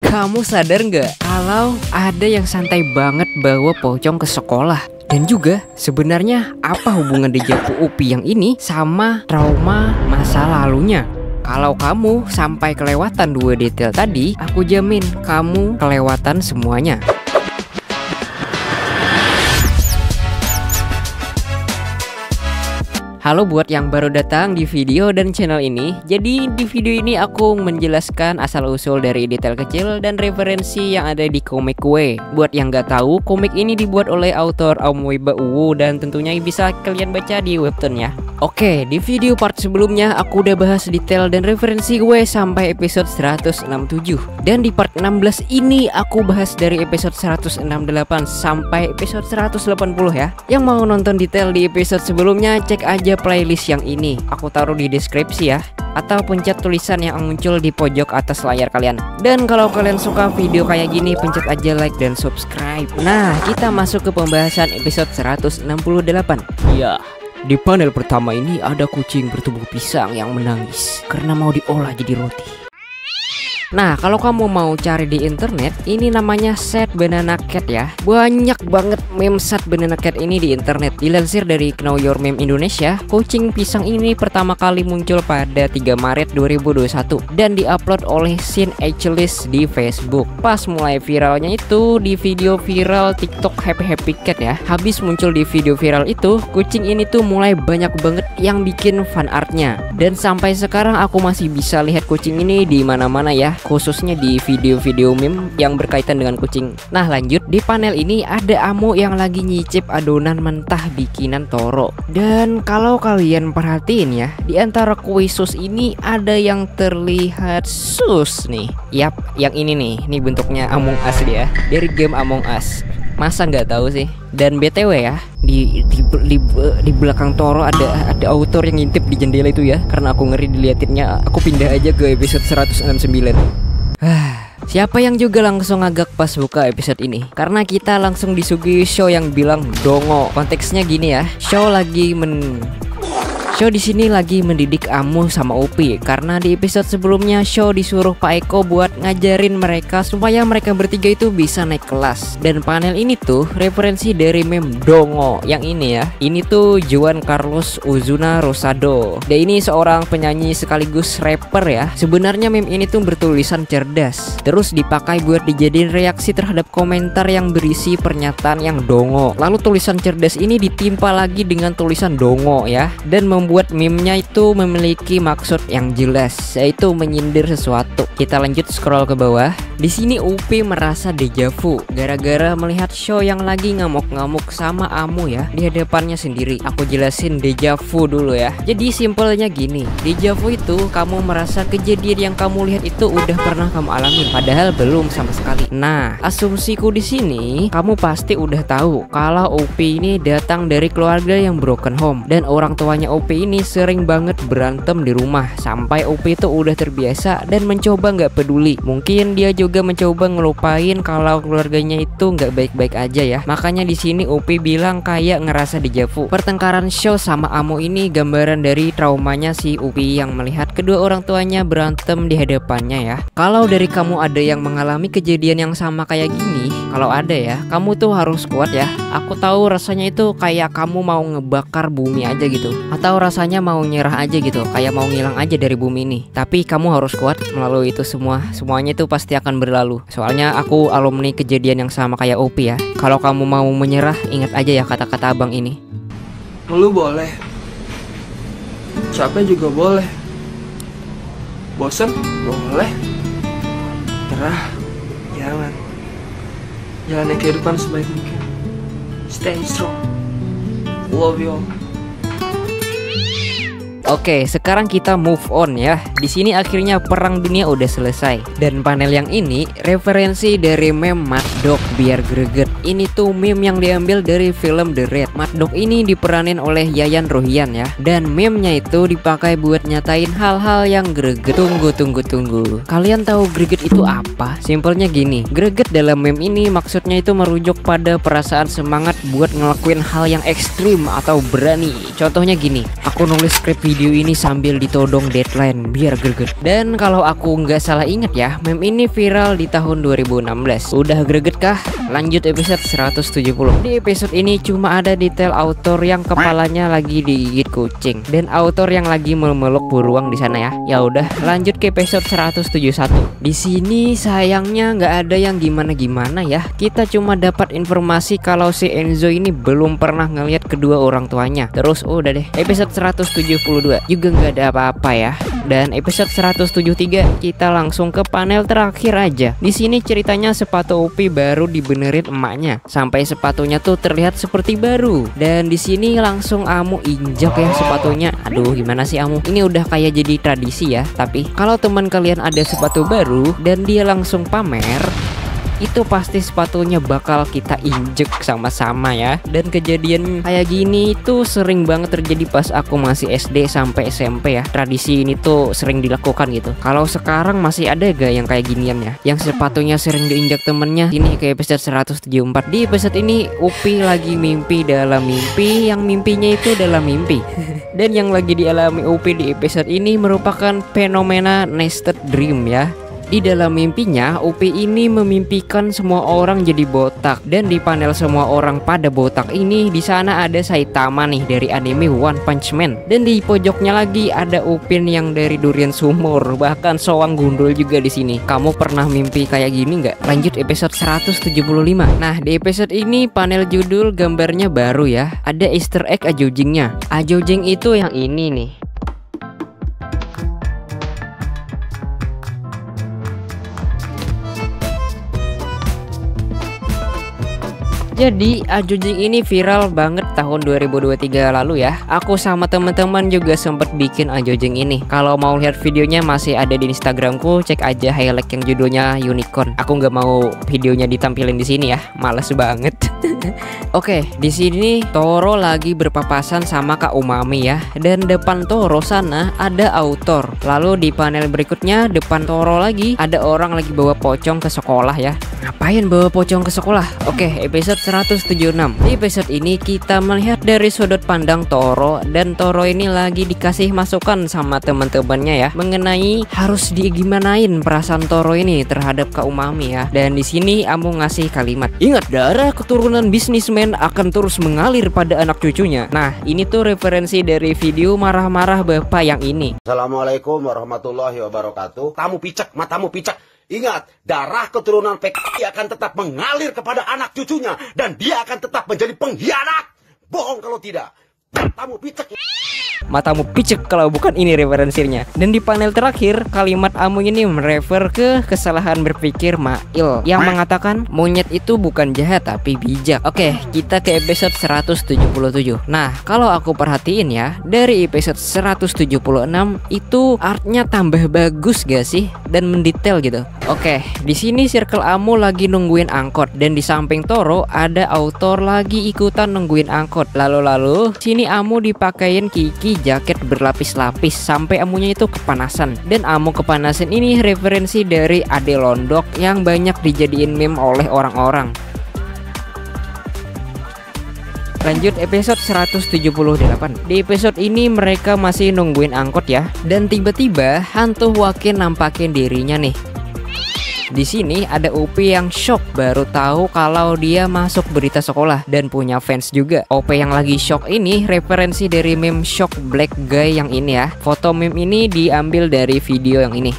Kamu sadar nggak kalau ada yang santai banget bawa pocong ke sekolah? Dan juga sebenarnya apa hubungan dejavu Upi yang ini sama trauma masa lalunya? Kalau kamu sampai kelewatan 2 detail tadi, aku jamin kamu kelewatan semuanya. Halo buat yang baru datang di video dan channel ini. Jadi di video ini aku menjelaskan asal-usul dari detail kecil dan referensi yang ada di komik gue. Buat yang gak tahu, komik ini dibuat oleh author Aum Weba Uwu dan tentunya bisa kalian baca di webtoon ya. Oke, di video part sebelumnya aku udah bahas detail dan referensi gue sampai episode 167. Dan di part 16 ini aku bahas dari episode 168 sampai episode 180 ya. Yang mau nonton detail di episode sebelumnya, cek aja playlist yang ini. Aku taruh di deskripsi ya, atau pencet tulisan yang muncul di pojok atas layar kalian. Dan kalau kalian suka video kayak gini, pencet aja like dan subscribe. Nah, kita masuk ke pembahasan episode 168. Ya, di panel pertama ini ada kucing bertubuh pisang yang menangis karena mau diolah jadi roti. Nah, kalau kamu mau cari di internet, ini namanya Sad Banana Cat ya. Banyak banget meme Sad Banana Cat ini di internet. Dilansir dari Know Your Meme Indonesia, kucing pisang ini pertama kali muncul pada 3 Maret 2021 dan diupload oleh Sin Achilles di Facebook. Pas mulai viralnya itu di video viral TikTok Happy Happy Cat ya. Habis muncul di video viral itu, kucing ini tuh mulai banyak banget yang bikin fan artnya. Dan sampai sekarang aku masih bisa lihat kucing ini di mana-mana ya, khususnya di video-video meme yang berkaitan dengan kucing. Nah, lanjut, di panel ini ada Amo yang lagi nyicip adonan mentah bikinan Toro. Dan kalau kalian perhatiin ya, di antara kue sus ini ada yang terlihat sus nih. Yap, yang ini nih bentuknya Among Us dia, dari game Among Us. Masa nggak tahu sih? Dan BTW ya, di belakang Toro ada autor yang ngintip di jendela itu ya. Karena aku ngeri diliatinnya, aku pindah aja ke episode 169. Siapa yang juga langsung agak pas buka episode ini? Karena kita langsung disuguhi show yang bilang dongo. Konteksnya gini ya, show di sini lagi mendidik Amu sama Upi karena di episode sebelumnya Show disuruh Pak Eko buat ngajarin mereka supaya mereka bertiga itu bisa naik kelas. Dan panel ini tuh referensi dari meme dongo yang ini ya. Ini tuh Juan Carlos Ozuna Rosado. Dia ini seorang penyanyi sekaligus rapper ya. Sebenarnya meme ini tuh bertulisan cerdas, terus dipakai buat dijadiin reaksi terhadap komentar yang berisi pernyataan yang dongo. Lalu tulisan cerdas ini ditimpa lagi dengan tulisan dongo ya, dan membuat meme-nya itu memiliki maksud yang jelas, yaitu menyindir sesuatu. Kita lanjut scroll ke bawah. Di sini Upi merasa dejavu gara-gara melihat Show yang lagi ngamuk-ngamuk sama Amu ya di hadapannya sendiri. Aku jelasin dejavu dulu ya. Jadi simpelnya gini, dejavu itu kamu merasa kejadian yang kamu lihat itu udah pernah kamu alami, padahal belum sama sekali. Nah, asumsiku di sini kamu pasti udah tahu kalau Upi ini datang dari keluarga yang broken home dan orang tuanya Upi ini sering banget berantem di rumah sampai Upi itu udah terbiasa dan mencoba nggak peduli. Mungkin dia juga mencoba ngelupain kalau keluarganya itu nggak baik-baik aja ya. Makanya di sini Upi bilang kayak ngerasa dejavu. Pertengkaran Show sama Amo ini gambaran dari traumanya si Upi yang melihat kedua orang tuanya berantem di hadapannya ya. Kalau dari kamu ada yang mengalami kejadian yang sama kayak gini, kalau ada ya, kamu tuh harus kuat ya. Aku tahu rasanya itu kayak kamu mau ngebakar bumi aja gitu, atau rasanya mau nyerah aja gitu, kayak mau ngilang aja dari bumi ini. Tapi kamu harus kuat melalui itu semuanya itu pasti akan berlalu. Soalnya aku alumni kejadian yang sama kayak Upi ya. Kalau kamu mau menyerah, ingat aja ya kata-kata abang ini. Lu boleh, capek juga boleh, bosen boleh, nyerah jangan. Jalani kehidupan sebaik mungkin. Stay strong. Love you all. Oke, sekarang kita move on ya. Di sini akhirnya perang dunia udah selesai. Dan panel yang ini referensi dari meme Mad Dog biar greget. Ini tuh meme yang diambil dari film The Raid. Mad Dog ini diperanin oleh Yayan Ruhian ya. Dan meme-nya itu dipakai buat nyatain hal-hal yang greget. Tunggu. Kalian tahu greget itu apa? Simpelnya gini, greget dalam meme ini maksudnya itu merujuk pada perasaan semangat buat ngelakuin hal yang ekstrim atau berani. Contohnya gini, aku nulis skrip video video ini sambil ditodong deadline biar greget. Dan kalau aku nggak salah ingat ya, meme ini viral di tahun 2016. Udah greget kah? Lanjut episode 170. Di episode ini cuma ada detail autor yang kepalanya lagi digigit kucing dan autor yang lagi memeluk beruang di sana ya. Ya udah, lanjut ke episode 171. Di sini sayangnya nggak ada yang gimana-gimana ya. Kita cuma dapat informasi kalau si Enzo ini belum pernah ngelihat kedua orang tuanya. Terus udah deh. Episode 172 juga nggak ada apa-apa ya. Dan episode 173 kita langsung ke panel terakhir aja. Di sini ceritanya sepatu Upi baru dibenerin emaknya sampai sepatunya tuh terlihat seperti baru. Dan di sini langsung Amu injak ya sepatunya. Aduh, gimana sih Amu? Ini udah kayak jadi tradisi ya. Tapi kalau teman kalian ada sepatu baru dan dia langsung pamer, itu pasti sepatunya bakal kita injek sama-sama ya. Dan kejadian kayak gini itu sering banget terjadi pas aku masih SD sampai SMP ya. Tradisi ini tuh sering dilakukan gitu. Kalau sekarang masih ada gak yang kayak ginian ya, yang sepatunya sering diinjak temennya? Ini ke episode 174. Di episode ini Upi lagi mimpi dalam mimpi, yang mimpinya itu dalam mimpi. Dan yang lagi dialami Upi di episode ini merupakan fenomena nested dream ya. Di dalam mimpinya, Upi ini memimpikan semua orang jadi botak. Dan di panel semua orang pada botak ini, di sana ada Saitama nih dari anime One Punch Man. Dan di pojoknya lagi ada Upin yang dari Durian Sumur. Bahkan Soang Gundul juga di sini. Kamu pernah mimpi kayak gini nggak? Lanjut episode 175. Nah, di episode ini panel judul gambarnya baru ya. Ada Easter egg Ajojingnya. Ajojing itu yang ini nih. Jadi Ajojing ini viral banget tahun 2023 lalu ya. Aku sama teman-teman juga sempet bikin Ajojing ini. Kalau mau lihat videonya masih ada di Instagramku, cek aja highlight yang judulnya Unicorn. Aku nggak mau videonya ditampilin di sini ya, males banget. Oke, di sini Toro lagi berpapasan sama Kak Umami ya. Dan depan Toro sana ada autor. Lalu di panel berikutnya depan Toro lagi ada orang lagi bawa pocong ke sekolah ya. Ngapain bawa pocong ke sekolah? Oke, episode 176. Di episode ini kita melihat dari sudut pandang Toro, dan Toro ini lagi dikasih masukan sama teman-temannya ya mengenai harus digimanain perasaan Toro ini terhadap Kak Umami ya. Dan di sini Amu ngasih kalimat, "Ingat, darah keturunan bisnismen akan terus mengalir pada anak cucunya." Nah, ini tuh referensi dari video marah-marah bapak yang ini. Assalamualaikum warahmatullahi wabarakatuh. Tamu picek, matamu picek. Ingat, darah keturunan PKI akan tetap mengalir kepada anak cucunya. Dan dia akan tetap menjadi pengkhianat. Bohong kalau tidak. Matamu picek. Matamu picek kalau bukan ini referensinya. Dan di panel terakhir, kalimat Amu ini merefer ke kesalahan berpikir Mail yang mengatakan monyet itu bukan jahat tapi bijak. Oke, kita ke episode 177. Nah, kalau aku perhatiin ya, dari episode 176 itu artnya tambah bagus gak sih? Dan mendetail gitu. Oke, di sini circle Amu lagi nungguin angkot, dan di samping Toro ada autor lagi ikutan nungguin angkot. Lalu sini Amu dipakein Kiki jaket berlapis-lapis sampai Amunya itu kepanasan. Dan Amu kepanasan ini referensi dari Ade Londok yang banyak dijadiin meme oleh orang-orang. Lanjut episode 178. Di episode ini mereka masih nungguin angkot ya. Dan tiba-tiba hantu Wakin nampakin dirinya nih. Di sini ada Upi yang shock baru tahu kalau dia masuk berita sekolah dan punya fans juga. OP yang lagi shock ini referensi dari meme shock black guy yang ini ya. Foto meme ini diambil dari video yang ini.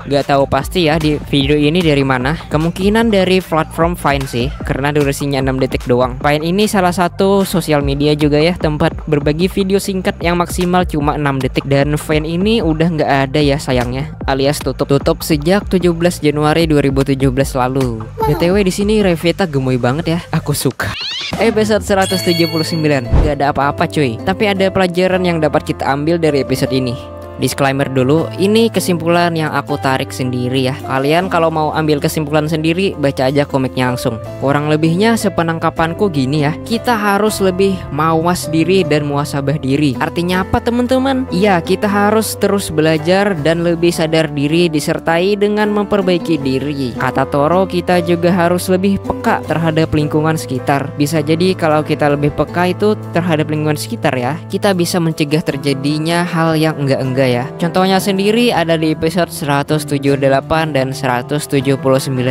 Gak tahu pasti ya di video ini dari mana. Kemungkinan dari platform Vine sih, karena durasinya 6 detik doang. Vine ini salah satu sosial media juga ya, tempat berbagi video singkat yang maksimal cuma 6 detik. Dan Vine ini udah nggak ada ya sayangnya, alias tutup sejak 17 Januari 2017 lalu. BTW di sini Revita gemoy banget ya, aku suka. Episode 179 gak ada apa-apa cuy, tapi ada pelajaran yang dapat kita ambil dari episode ini. disclaimer dulu, ini kesimpulan yang aku tarik sendiri ya. Kalian kalau mau ambil kesimpulan sendiri, baca aja komiknya langsung. Kurang lebihnya sepenangkapanku gini ya, kita harus lebih mawas diri dan muhasabah diri. Artinya apa teman-teman? Iya, kita harus terus belajar dan lebih sadar diri disertai dengan memperbaiki diri. Kata Toro, kita juga harus lebih peka terhadap lingkungan sekitar. Bisa jadi kalau kita lebih peka itu terhadap lingkungan sekitar ya, kita bisa mencegah terjadinya hal yang enggak-enggak ya. Contohnya sendiri ada di episode 178 dan 179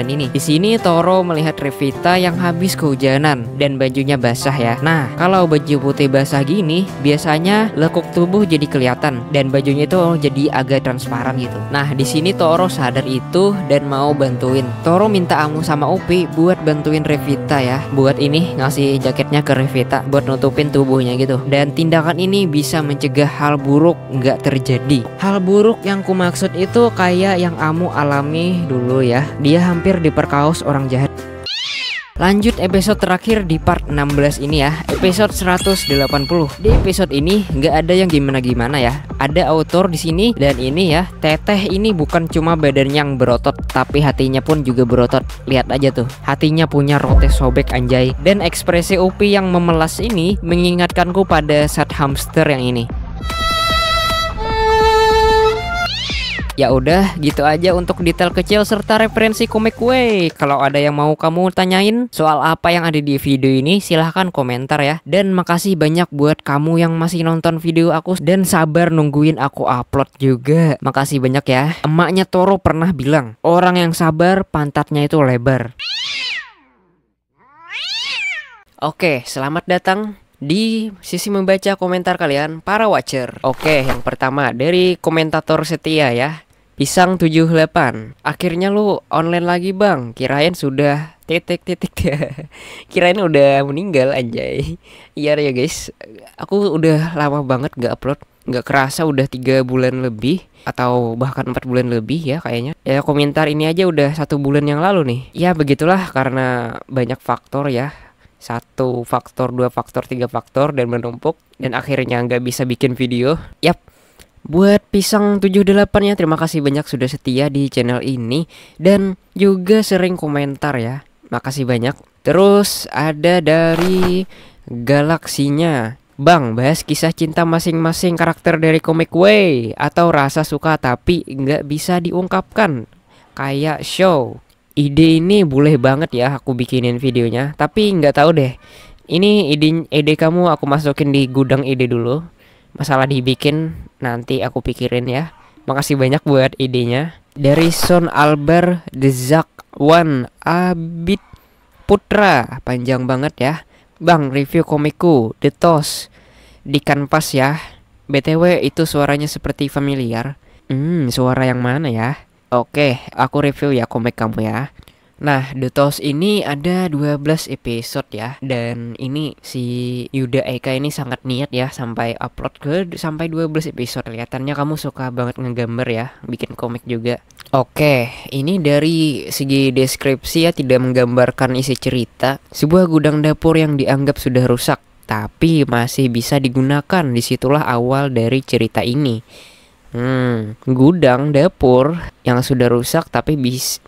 ini. Di sini Toro melihat Revita yang habis kehujanan dan bajunya basah ya. Nah, kalau baju putih basah gini, biasanya lekuk tubuh jadi kelihatan dan bajunya itu jadi agak transparan gitu. Nah, di sini Toro sadar itu dan mau bantuin. Toro minta Amu sama Upi buat bantuin Revita ya. Buat ini ngasih jaketnya ke Revita buat nutupin tubuhnya gitu. Dan tindakan ini bisa mencegah hal buruk nggak terjadi. Hal buruk yang ku maksud itu kayak yang Amu alami dulu ya. Dia hampir diperkaos orang jahat. Lanjut episode terakhir di part 16 ini ya, episode 180. Di episode ini nggak ada yang gimana-gimana ya. Ada autor di sini dan ini ya, Teteh ini bukan cuma badan yang berotot, tapi hatinya pun juga berotot. Lihat aja tuh, hatinya punya rote sobek anjay. Dan ekspresi Upi yang memelas ini mengingatkanku pada saat hamster yang ini. Ya udah, gitu aja untuk detail kecil serta referensi komik gue. Kalau ada yang mau kamu tanyain soal apa yang ada di video ini, silahkan komentar ya. Dan makasih banyak buat kamu yang masih nonton video aku dan sabar nungguin aku upload juga. Makasih banyak ya. Emaknya Toro pernah bilang, orang yang sabar pantatnya itu lebar. Oke, selamat datang di sisi membaca komentar kalian para watcher. Oke, yang pertama dari komentator setia ya, Pisang 78. Akhirnya lu online lagi bang. Kirain sudah kirain udah meninggal anjay. Iya ya guys, aku udah lama banget gak upload. Gak kerasa udah 3 bulan lebih, atau bahkan 4 bulan lebih ya kayaknya. Ya komentar ini aja udah 1 bulan yang lalu nih. Ya begitulah, karena banyak faktor ya. 1 faktor, 2 faktor, 3 faktor dan menumpuk, dan akhirnya nggak bisa bikin video. Yap. Buat Pisang 78 ya, terima kasih banyak sudah setia di channel ini dan juga sering komentar ya. Makasih banyak. Terus ada dari Galaksinya. Bang, bahas kisah cinta masing-masing karakter dari komik Way, atau rasa suka tapi nggak bisa diungkapkan kayak show. Ide ini boleh banget ya aku bikinin videonya, tapi nggak tahu deh. Ini ide kamu aku masukin di gudang ide dulu. Masalah dibikin nanti aku pikirin ya. Makasih banyak buat idenya. Dari Son Albar Dezak One Abid Putra, panjang banget ya. Bang, review komikku The Toss di kanvas ya. BTW itu suaranya seperti familiar. Suara yang mana ya? Oke, aku review ya komik kamu ya. Nah, The Toss ini ada 12 episode ya. Dan ini si Yuda Eka ini sangat niat ya sampai upload sampai 12 episode. Kelihatannya kamu suka banget ngegambar ya, bikin komik juga. Oke, ini dari segi deskripsi ya, tidak menggambarkan isi cerita. Sebuah gudang dapur yang dianggap sudah rusak, tapi masih bisa digunakan. Disitulah awal dari cerita ini. Gudang dapur yang sudah rusak tapi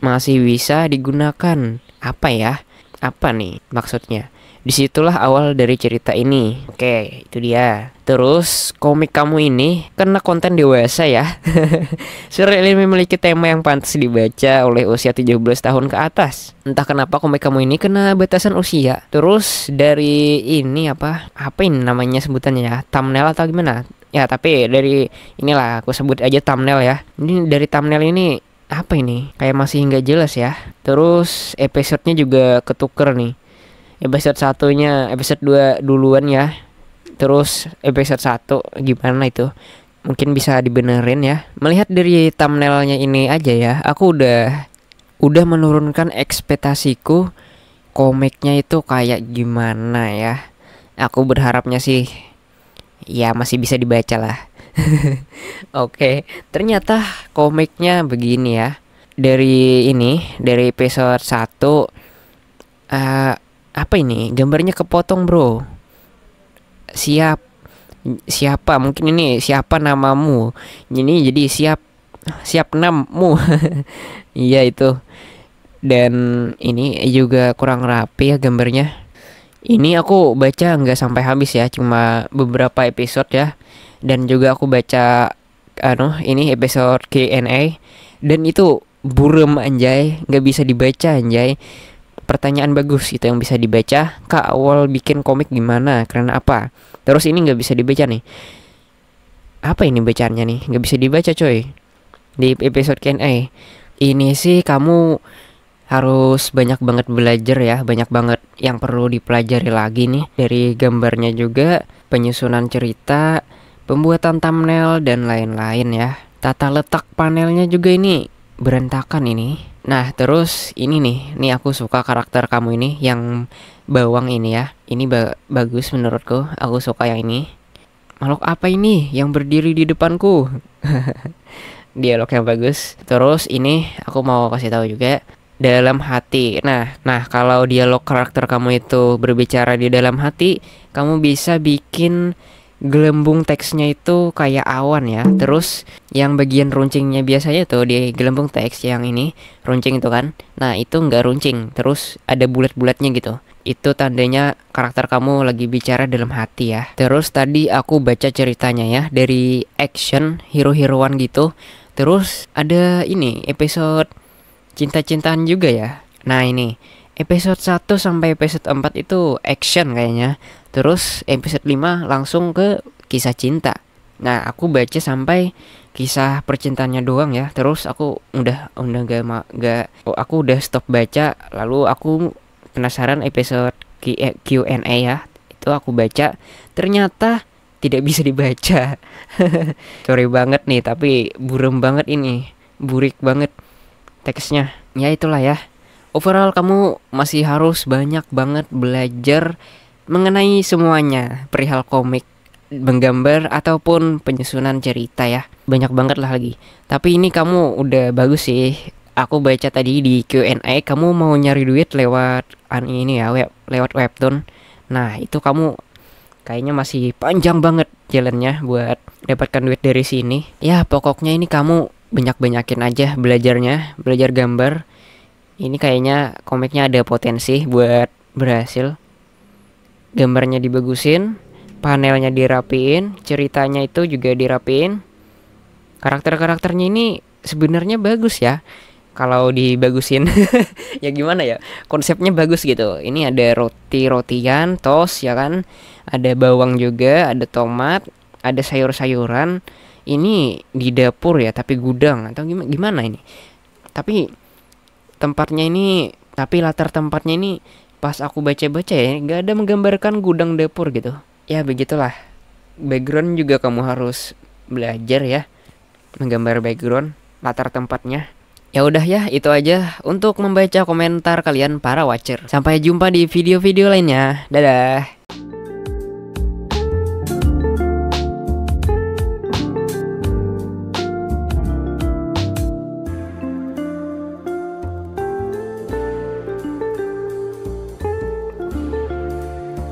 masih bisa digunakan. Apa ya? Apa nih maksudnya? Disitulah awal dari cerita ini. Oke, itu dia. Terus komik kamu ini kena konten dewasa ya. Serial ini memiliki tema yang pantas dibaca oleh usia 17 tahun ke atas. Entah kenapa komik kamu ini kena batasan usia. Terus dari ini apa ini namanya sebutannya ya? Thumbnail atau gimana? Ya tapi dari inilah aku sebut aja thumbnail ya. Ini dari thumbnail ini apa ini? Kayak masih nggak jelas ya. Terus episodenya juga ketuker nih. Episode 1-nya, episode 2 duluan ya. Terus episode 1 gimana itu? Mungkin bisa dibenerin ya. Melihat dari thumbnailnya ini aja ya, aku udah menurunkan ekspektasiku komiknya itu kayak gimana ya. Aku berharapnya sih ya masih bisa dibaca lah. Oke, ternyata komiknya begini ya. Dari episode 1 apa ini? Gambarnya kepotong, bro. Siap. Siapa, mungkin ini siapa namamu. Ini jadi siap namamu. Iya itu. Dan ini juga kurang rapi ya gambarnya. Ini aku baca nggak sampai habis ya, cuma beberapa episode ya. Dan juga aku baca ini episode Q&A, dan itu burem anjay, nggak bisa dibaca anjay. Pertanyaan bagus itu yang bisa dibaca. Kak, awal bikin komik gimana, karena apa? Terus ini nggak bisa dibaca nih. Apa ini bacaannya nih? Nggak bisa dibaca coy. Di episode Q&A ini sih kamu harus banyak banget belajar ya, banyak banget yang perlu dipelajari lagi nih. Dari gambarnya juga, penyusunan cerita, pembuatan thumbnail dan lain-lain ya. Tata letak panelnya juga ini berantakan ini. Nah terus ini nih aku suka karakter kamu ini yang bawang ini ya. Ini bagus menurutku, aku suka yang ini. Makhluk apa ini yang berdiri di depanku? Dialog yang bagus. Terus ini aku mau kasih tahu juga, dalam hati. Nah kalau dialog karakter kamu itu berbicara di dalam hati, kamu bisa bikin gelembung teksnya itu kayak awan ya. Terus yang bagian runcingnya biasanya tuh di gelembung teks yang ini runcing itu kan. Nah itu nggak runcing, terus ada bulat-bulatnya gitu. Itu tandanya karakter kamu lagi bicara dalam hati ya. Terus tadi aku baca ceritanya ya, dari action hero-heroan gitu. Terus ada ini episode cinta-cintaan juga ya. Nah ini episode 1 sampai episode 4 itu action kayaknya. Terus episode 5 langsung ke kisah cinta. Nah aku baca sampai kisah percintaannya doang ya. Terus aku udah aku udah stop baca. Lalu aku penasaran episode Q&A ya. Itu aku baca, ternyata tidak bisa dibaca. Sorry banget nih, tapi burem banget ini, burik banget teksnya. Ya itulah ya. Overall kamu masih harus banyak banget belajar mengenai semuanya perihal komik, menggambar ataupun penyusunan cerita ya. Banyak banget lah lagi. Tapi ini kamu udah bagus sih. Aku baca tadi di Q&A kamu mau nyari duit lewat ini ya, lewat webtoon. Nah, itu kamu kayaknya masih panjang banget jalannya buat dapatkan duit dari sini. Ya, pokoknya ini kamu banyak-banyakin aja belajarnya, belajar gambar. Ini kayaknya komiknya ada potensi buat berhasil. Gambarnya dibagusin, panelnya dirapiin, ceritanya itu juga dirapiin. Karakter-karakternya ini sebenarnya bagus ya. Kalau dibagusin ya gimana ya, konsepnya bagus gitu. Ini ada roti-rotian, tos ya kan. Ada bawang juga, ada tomat, ada sayur-sayuran. Ini di dapur ya, tapi gudang atau gimana ini. Tapi latar tempatnya ini pas aku baca-baca ya, gak ada menggambarkan gudang dapur gitu. Ya begitulah. Background juga kamu harus belajar ya, menggambar background, latar tempatnya. Ya udah ya, itu aja untuk membaca komentar kalian para watcher. Sampai jumpa di video-video lainnya. Dadah.